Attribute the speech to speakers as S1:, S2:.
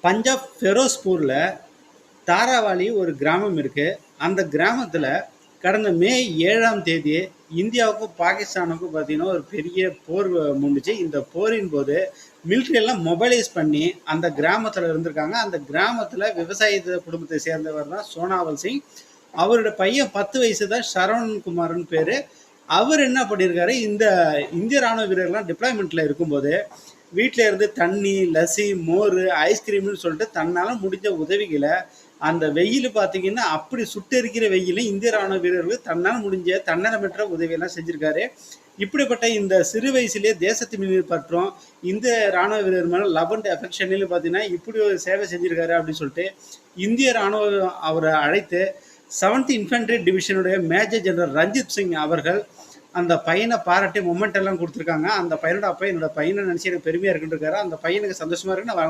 S1: பஞ்சாப் ஃபெரோஸ்பூரில் தாராவாலி ஒரு கிராமம் இருக்குது. அந்த கிராமத்தில் கடந்த மே 7ஆம் தேதி இந்தியாவுக்கும் பாகிஸ்தானுக்கும் பார்த்தீங்கன்னா ஒரு பெரிய போர் முடிஞ்சுச்சு. இந்த போரின் போது மிலிட்ரி எல்லாம் மொபைலைஸ் பண்ணி அந்த கிராமத்தில் இருந்திருக்காங்க. அந்த கிராமத்தில் விவசாய குடும்பத்தை சேர்ந்தவர் தான் சோனாவல் சிங். அவரோட பையன் 10 வயசு தான் சரவணகுமார்னு பேர். அவர் என்ன பண்ணியிருக்காரு, இந்த இந்திய ராணுவ வீரர்கள்லாம் டிப்ளாய்மெண்ட்டில் இருக்கும்போது வீட்டில் இருந்து தண்ணி, லஸ்ஸி, மோர், ஐஸ்கிரீம்னு சொல்லிட்டு தன்னால் முடிஞ்ச உதவிகளை அந்த வெயில் பார்த்தீங்கன்னா அப்படி சுட்டெரிக்கிற வெயில் இந்திய ராணுவ வீரர்கள் தன்னால் முடிஞ்ச தன்னலமற்ற உதவியெல்லாம் செஞ்சுருக்காரு. இப்படிப்பட்ட இந்த சிறு வயசுலேயே தேசத்து மீது பற்றும் இந்த ராணுவ வீரர் மேலே லவ் அண்ட் அஃபெக்ஷனில் பார்த்தீங்கன்னா இப்படி ஒரு சேவை செஞ்சுருக்காரு அப்படின்னு சொல்லிட்டு இந்திய ராணுவம் அவரை அழைத்து 7th இன்ஃபென்ட்ரி டிவிஷனுடைய மேஜர் ஜெனரல் ரஞ்சித் சிங் அவர்கள் அந்த பையனை பாராட்டி மொமெண்ட் எல்லாம் கொடுத்துருக்காங்க. அந்த பையனோட அப்பா என்னோட பையனை நினச்சி எனக்கு பெருமையாக இருக்குன்னு இருக்காரு. அந்த பையனுக்கு சந்தோஷமாக இருக்கு. நான்